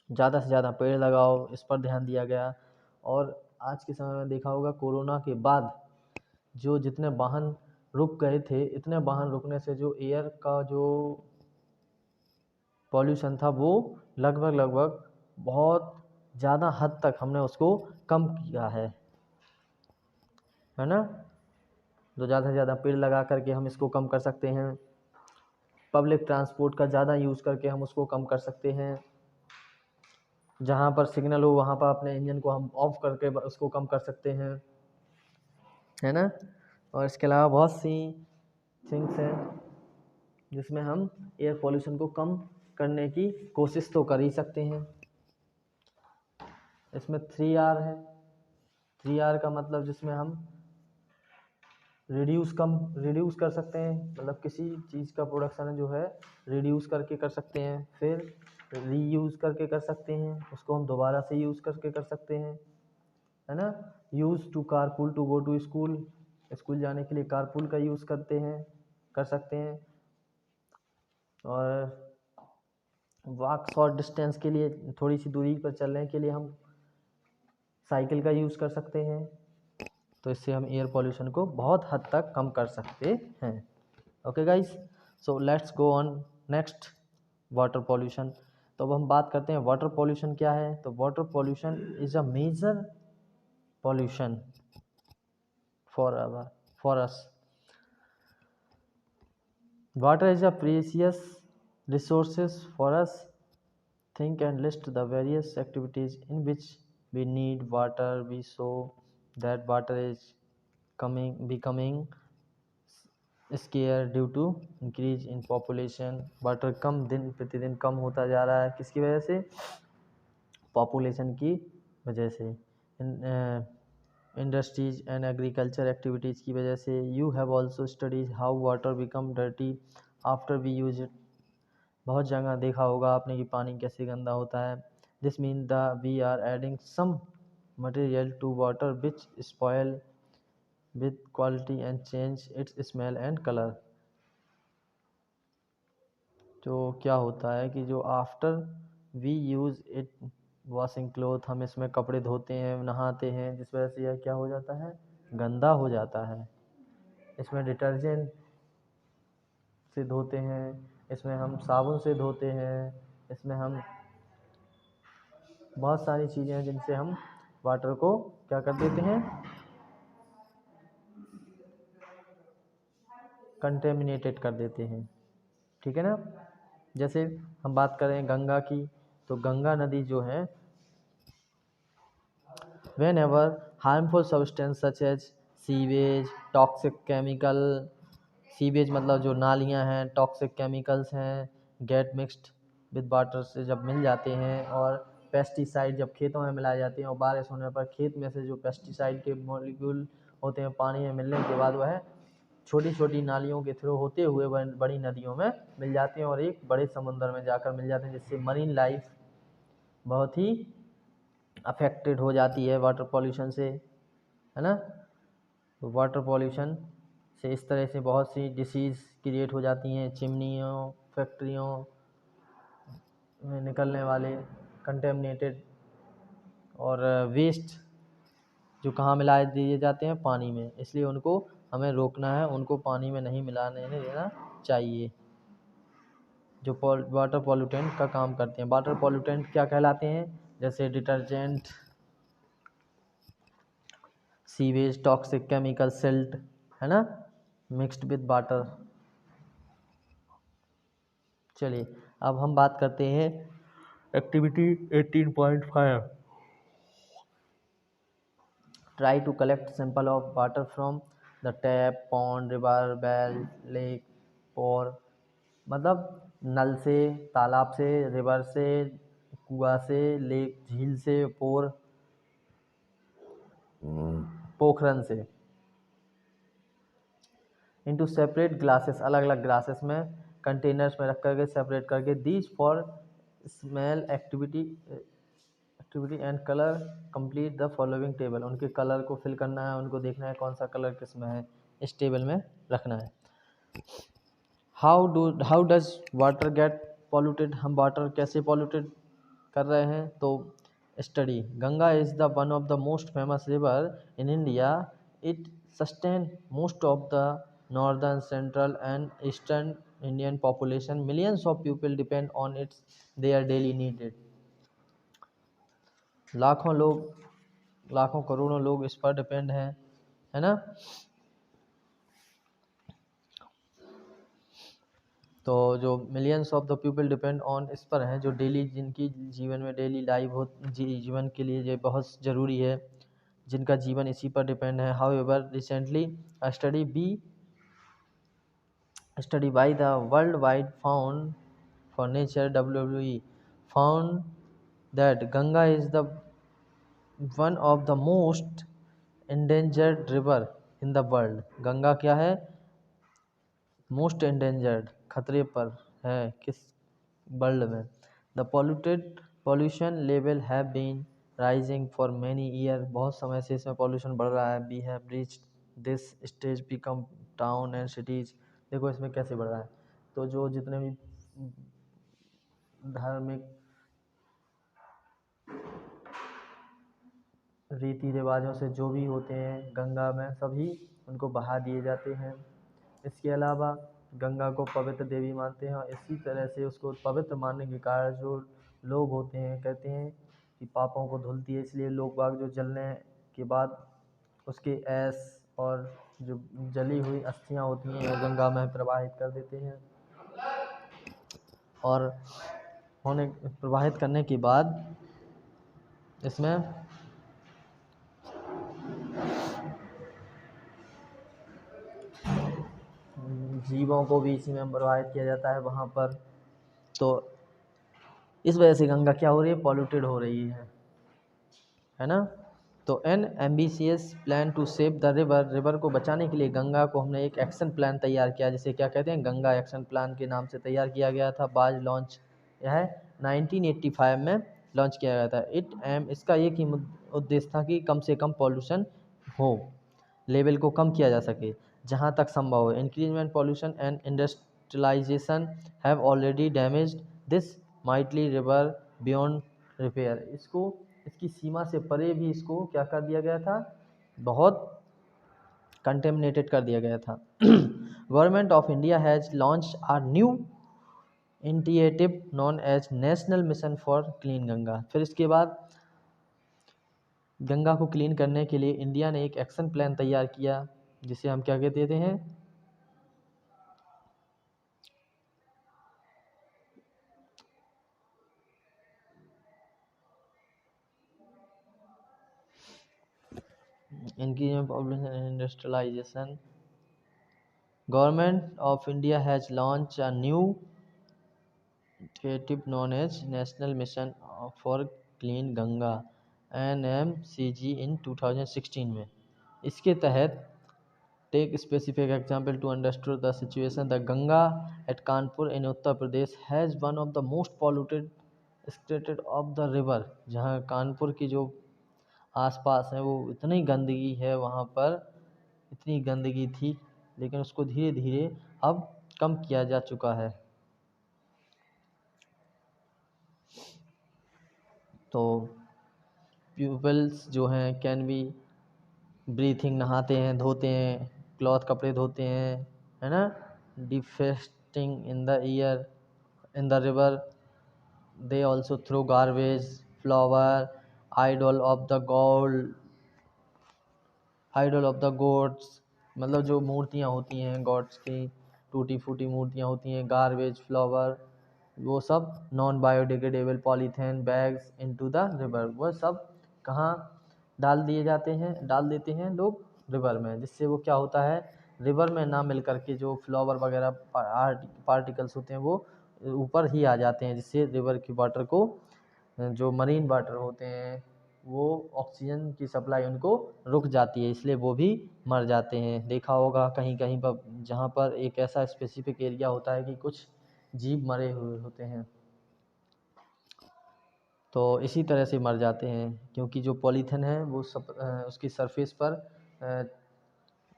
ज़्यादा से ज़्यादा पेड़ लगाओ, इस पर ध्यान दिया गया। और आज के समय में देखा होगा कोरोना के बाद जो जितने वाहन रुक गए थे, इतने वाहन रुकने से जो एयर का जो पॉल्यूशन था वो लगभग बहुत ज़्यादा हद तक हमने उसको कम किया है ना। तो ज़्यादा से ज़्यादा पेड़ लगा करके हम इसको कम कर सकते हैं। पब्लिक ट्रांसपोर्ट का ज़्यादा यूज़ करके हम उसको कम कर सकते हैं। जहाँ पर सिग्नल हो वहाँ पर अपने इंजन को हम ऑफ करके उसको कम कर सकते हैं, है ना। और इसके अलावा बहुत सी थिंग्स हैं जिसमें हम एयर पॉल्यूशन को कम करने की कोशिश तो कर ही सकते हैं। इसमें 3R है। 3R का मतलब जिसमें हम रिड्यूस कर सकते हैं, मतलब किसी चीज़ का प्रोडक्शन जो है रिड्यूस करके कर सकते हैं, फिर रीयूज़ करके कर सकते हैं, उसको हम दोबारा से यूज़ करके कर सकते हैं, है ना। Use to carpool to go to school, school जाने के लिए कारपूल का यूज़ कर सकते हैं। और वॉक शॉर्ट डिस्टेंस के लिए, थोड़ी सी दूरी पर चलने के लिए हम साइकिल का यूज़ कर सकते हैं। तो इससे हम एयर पॉल्यूशन को बहुत हद तक कम कर सकते हैं। Okay guys, so let's go on next, water pollution. तो अब हम बात करते हैं वाटर पॉल्यूशन क्या है। तो water pollution is a major pollution for us. Water is a precious resources for us. Think and list the various activities in which we need water. We saw that water is becoming scarce due to increase in population. Water कम दिन प्रतिदिन कम होता जा रहा है, किसकी वजह से? पॉपुलेशन की वजह से, इंडस्ट्रीज एंड एग्रीकल्चर एक्टिविटीज़ की वजह से। You have also studies how water become dirty after we use it. बहुत जगह देखा होगा आपने कि पानी कैसे गंदा होता है। This mean the we are adding some material to water which spoil with quality and change its smell and colour. तो क्या होता है कि जो after we use it washing cloth, हम इसमें कपड़े धोते हैं, नहाते हैं, जिस वजह से यह क्या हो जाता है, गंदा हो जाता है। इसमें डिटर्जेंट से धोते हैं, इसमें हम साबुन से धोते हैं, इसमें हम बहुत सारी चीज़ें हैं जिनसे हम वाटर को क्या कर देते हैं, कंटेमिनेटेड कर देते हैं। ठीक है ना। जैसे हम बात करें गंगा की, तो गंगा नदी जो है, whenever harmful substance such as sewage, toxic chemical, sewage मतलब जो नालियाँ हैं, टॉक्सिक केमिकल्स हैं, गेट मिक्स्ड विद वाटर से जब मिल जाते हैं, और पेस्टिसाइड जब खेतों में मिलाए जाते हैं, और बारिश होने पर खेत में से जो पेस्टिसाइड के मॉलिक्यूल होते हैं पानी में मिलने के बाद वह छोटी छोटी नालियों के थ्रू होते हुए बड़ी नदियों में मिल जाते हैं और एक बड़े समुद्र में जाकर मिल जाते हैं, जिससे मरीन लाइफ बहुत ही अफेक्टेड हो जाती है वाटर पॉल्यूशन से, है ना। तो वाटर पॉल्यूशन से इस तरह से बहुत सी डिसीज़ क्रिएट हो जाती हैं। चिमनियों, फैक्ट्रियों में निकलने वाले कंटेमिनेटेड और वेस्ट जो कहाँ मिलाए दिए जाते हैं, पानी में, इसलिए उनको हमें रोकना है, उनको पानी में नहीं मिलाने देना चाहिए, जो वाटर पॉल्यूटेंट का काम करते हैं। वाटर पॉल्यूटेंट क्या कहलाते हैं, जैसे detergent, sewage, toxic chemical, silt, है ना, मिक्स्ड विद वाटर। चलिए अब हम बात करते हैं activity 18.5, try to collect sample of water from the tap, pond, river, well, lake, और मतलब नल से, तालाब से, रिवर से, कुआं से, लेक, झील से, पोखरन से, इनटू सेपरेट ग्लासेस, अलग अलग ग्लासेस में, कंटेनर्स में रख करके सेपरेट करके, these for smell activity and colour, complete the following table. उनके कलर को फिल करना है, उनको देखना है कौन सा कलर किस में है, इस टेबल में रखना है। How does water get polluted, हम वाटर कैसे पॉल्यूटेड कर रहे हैं, तो study, Ganga is the one of the most famous river in India, it sustain most of the northern, central and eastern Indian population, millions of people depend on its their daily needed. लाखों करोड़ों लोग इस पर depend हैं, है ना। तो जो millions of the people depend on इस पर हैं, जो डेली, जिनकी जीवन में डेली लाइफ हो, जीवन के लिए ये बहुत ज़रूरी है, जिनका जीवन इसी पर डिपेंड है। However recently a study by the world wide found for nature WWE found that Ganga is the one of the most endangered river in the world। Ganga क्या है, मोस्ट endangered, खतरे पर है किस वर्ल्ड में। The pollution level have been rising for many years, बहुत समय से इसमें पॉल्यूशन बढ़ रहा है। we have reached this stage become town and cities, देखो इसमें कैसे बढ़ रहा है। तो जो जितने भी धार्मिक रीति रिवाजों से जो भी होते हैं गंगा में, सभी उनको बहा दिए जाते हैं। इसके अलावा गंगा को पवित्र देवी मानते हैं, और इसी तरह से उसको पवित्र मानने के कारण जो लोग होते हैं कहते हैं कि पापों को धुलती है, इसलिए लोग बाग जो जलने के बाद उसके ऐश और जो जली हुई अस्थियां होती हैं वो गंगा में प्रवाहित कर देते हैं, और प्रवाहित करने के बाद इसमें जीवों को भी इसी में प्रवाहित किया जाता है वहाँ पर। तो इस वजह से गंगा क्या हो रही है, पॉल्यूटेड हो रही है ना। तो an ambitious plan to save the river, river को बचाने के लिए गंगा को हमने एक एक्शन प्लान तैयार किया, जिसे क्या कहते हैं, गंगा एक्शन प्लान के नाम से तैयार किया गया था। बाज लॉन्च यह है 1985 में लॉन्च किया गया था। इसका एक ही उद्देश्य था कि कम से कम पॉल्यूशन हो, लेवल को कम किया जा सके जहाँ तक संभव हो। Increasement pollution and industrialization have already damaged this mighty river beyond repair. इसकी सीमा से परे भी इसको क्या कर दिया गया था, बहुत कंटेमिनेटेड कर दिया गया था। Government of India has launch a new initiative known as national mission for clean Ganga. फिर इसके बाद गंगा को क्लीन करने के लिए इंडिया ने एक एक्शन प्लान तैयार किया, जिसे हम क्या कहते हैं, increasing population and industrialization. Government of India has launched a new initiative known as National Mission for Clean Ganga NMCG in 2016 में। इसके तहत take specific example to understand the situation, the Ganga at Kanpur in Uttar Pradesh has one of the most polluted stated of the river. जहाँ कानपुर की जो आसपास है वो इतनी गंदगी है, वहाँ पर इतनी गंदगी थी, लेकिन उसको धीरे धीरे अब कम किया जा चुका है। तो प्यूपल्स जो हैं कैन बी ब्रीथिंग, नहाते हैं, धोते हैं, क्लॉथ कपड़े धोते हैं, है ना, defecating in the year in the river, they also throw garbage, flower, idol of the gold, idol of the gods, मतलब जो मूर्तियाँ होती हैं गॉड्स की, टूटी फूटी मूर्तियाँ होती हैं, गार्बेज, फ्लावर, वो सब non biodegradable polythene bags into the river, वो सब कहाँ डाल देते हैं लोग, रिवर में, जिससे वो क्या होता है, रिवर में ना मिल करके जो फ्लावर वगैरह पार्टिकल्स होते हैं वो ऊपर ही आ जाते हैं, जिससे रिवर की वाटर को, जो मरीन वाटर होते हैं, वो ऑक्सीजन की सप्लाई उनको रुक जाती है, इसलिए वो भी मर जाते हैं। देखा होगा कहीं कहीं पर जहाँ पर एक ऐसा स्पेसिफिक एरिया होता है कि कुछ जीव मरे हुए होते हैं, तो इसी तरह से मर जाते हैं, क्योंकि जो पॉलीथीन है वो उसकी सरफेस पर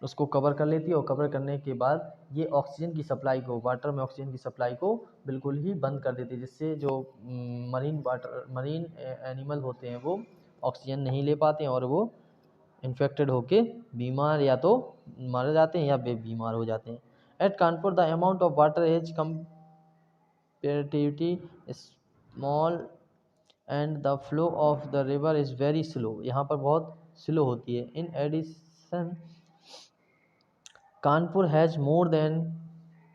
उसको कवर कर लेती है, और कवर करने के बाद ये ऑक्सीजन की सप्लाई को, वाटर में ऑक्सीजन की सप्लाई को बिल्कुल ही बंद कर देती है, जिससे जो मरीन एनिमल होते हैं वो ऑक्सीजन नहीं ले पाते हैं, और वो इन्फेक्टेड होके बीमार या तो मर जाते हैं या बीमार हो जाते हैं। At Kanpur the amount of water is comparatively small and the flow of the river is very slow, यहाँ पर बहुत स्लो होती है। In addition Kanpur has more than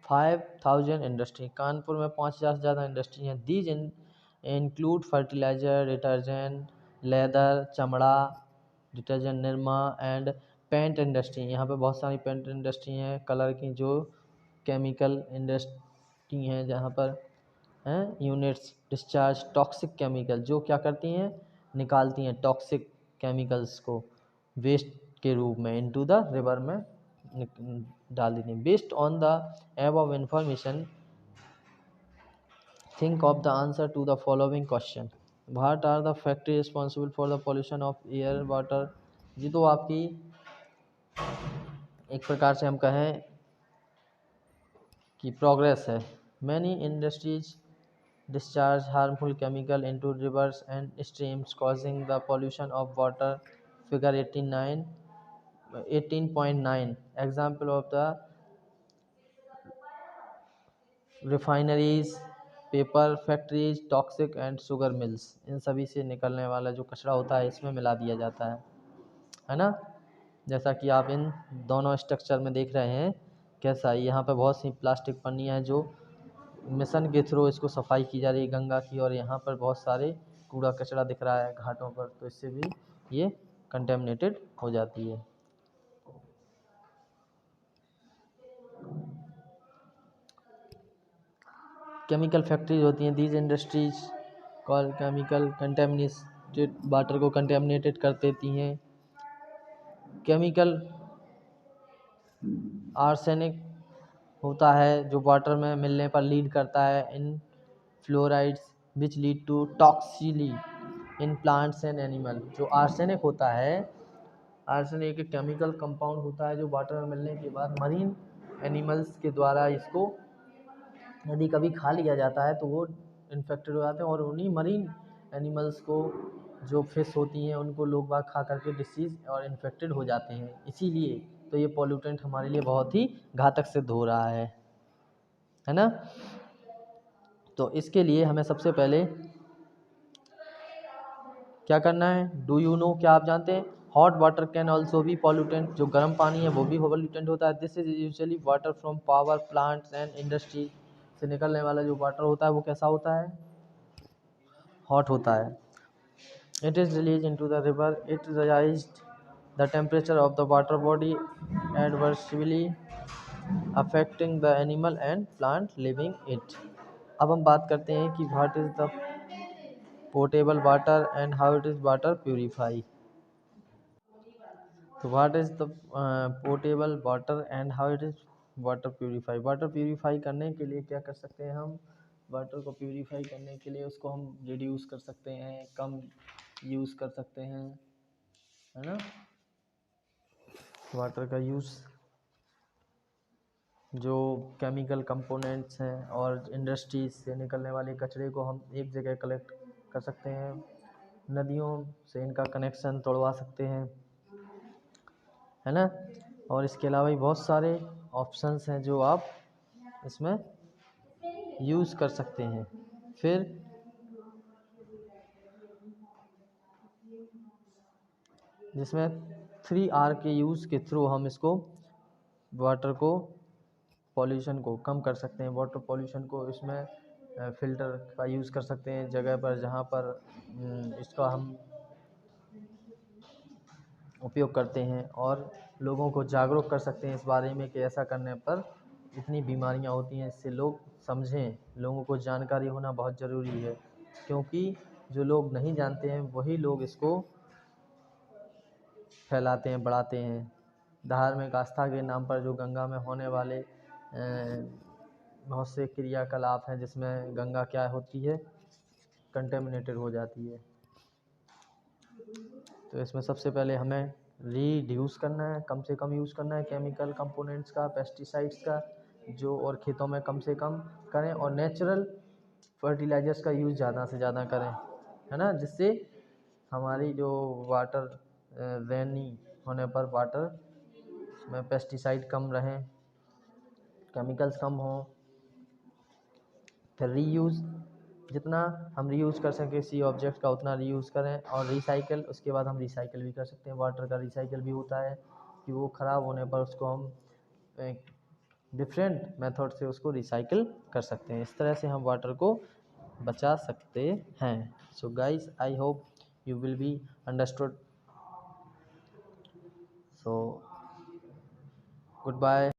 5000 industry, Kanpur में 5000 से ज़्यादा इंडस्ट्री हैं। These include fertiliser, detergent, leather, चमड़ा, detergent, Nirma and paint industry, यहाँ पे बहुत सारी पेंट इंडस्ट्री हैं, कलर की, जो केमिकल इंडस्ट्री हैं, जहाँ पर हैं यूनिट्स डिस्चार्ज टॉक्सिक केमिकल, जो क्या करती हैं, निकालती हैं टॉक्सिक केमिकल्स को वेस्ट के रूप में इनटू द रिवर में डाल देती हैं। Based on the above information, think of the answer to the following question. What are the factors responsible for the pollution of air, water? ये तो आपकी एक प्रकार से हम कहें कि प्रोग्रेस है। Many industries discharge harmful chemical into rivers and streams causing the pollution of water. Figure 18.9 example of the refineries, paper factories, toxic and sugar mills, इन सभी से निकलने वाला जो कचरा होता है इसमें मिला दिया जाता है ना। जैसा कि आप इन दोनों स्ट्रक्चर में देख रहे हैं, कैसा यहाँ पे बहुत सी प्लास्टिक पन्नियाँ हैं जो मिशन के थ्रू इसको सफाई की जा रही है गंगा की, और यहाँ पर बहुत सारे कूड़ा कचरा दिख रहा है घाटों पर, तो इससे भी ये कंटेमिनेटेड हो जाती है। केमिकल फैक्ट्रीज होती हैं, these industries chemical contaminated water को कंटेमिनेटेड कर देती हैं। केमिकल आर्सेनिक होता है जो वाटर में मिलने पर लीड करता है in fluorides which lead to toxicity in plants and animal. जो आर्सेनिक होता है, आर्सेनिक एक केमिकल कंपाउंड होता है जो वाटर में मिलने के बाद मरीन एनिमल्स के द्वारा इसको यदि कभी खा लिया जाता है तो वो इन्फेक्टेड हो जाते हैं, और उन्हीं मरीन एनिमल्स को जो फिश होती हैं उनको लोग बाग खा करके डिसीज़ और इन्फेक्टेड हो जाते हैं। इसीलिए तो ये पॉल्यूटेंट हमारे लिए बहुत ही घातक सिद्ध हो रहा है ना। तो इसके लिए हमें सबसे पहले क्या करना है, डू यू नो, क्या आप जानते हैं, hot water can also be pollutant, जो गर्म पानी है वो भी पॉल्यूटेंट होता है। This is usually water from power plants and industry, से निकलने वाला जो वाटर होता है वो कैसा होता है, हॉट होता है। It is release into the river, it raised the temperature of the water body adversely affecting the animal and plant living it. अब हम बात करते हैं कि what is the portable water and how it is water purify. तो what is the portable water and how it is water purify. Water purify करने के लिए क्या कर सकते हैं हम, वाटर को प्यूरिफाई करने के लिए उसको हम रिड्यूस कर सकते हैं, कम यूज़ कर सकते हैं, है ना। वाटर का यूज़ जो केमिकल कंपोनेंट्स हैं और इंडस्ट्रीज से निकलने वाले कचरे को हम एक जगह कलेक्ट कर सकते हैं, नदियों से इनका कनेक्शन तोड़वा सकते हैं, है ना। और इसके अलावा भी बहुत सारे ऑप्शंस हैं जो आप इसमें यूज़ कर सकते हैं। फिर जिसमें 3R के यूज़ के थ्रू हम इसको वाटर को पॉल्यूशन को कम कर सकते हैं। वाटर पॉल्यूशन को इसमें फ़िल्टर का यूज़ कर सकते हैं जगह पर जहाँ पर इसका हम उपयोग करते हैं, और लोगों को जागरूक कर सकते हैं इस बारे में कि ऐसा करने पर इतनी बीमारियां होती हैं। इससे लोग समझें, लोगों को जानकारी होना बहुत ज़रूरी है, क्योंकि जो लोग नहीं जानते हैं वही लोग इसको फैलाते हैं, बढ़ाते हैं। धार्मिक आस्था के नाम पर जो गंगा में होने वाले बहुत से क्रियाकलाप हैं जिसमें गंगा क्या होती है, कंटेमिनेटेड हो जाती है। तो इसमें सबसे पहले हमें रिड्यूस करना है, कम से कम यूज़ करना है केमिकल कंपोनेंट्स का, पेस्टिसाइड्स का जो, और खेतों में कम से कम करें, और नेचुरल फर्टिलाइजर्स का यूज़ ज़्यादा से ज़्यादा करें, है ना, जिससे हमारी जो वाटर रेनी होने पर वाटर में पेस्टिसाइड कम रहें, केमिकल्स कम हों। फिर रीयूज़, जितना हम रीयूज़ कर सकें किसी ऑब्जेक्ट का उतना रीयूज़ करें, और रिसाइकल, उसके बाद हम रिसाइकल भी कर सकते हैं। वाटर का रिसाइकल भी होता है कि वो ख़राब होने पर उसको हम डिफरेंट मेथड से उसको रिसाइकल कर सकते हैं। इस तरह से हम वाटर को बचा सकते हैं। So guys, I hope you will be understood. So good bye.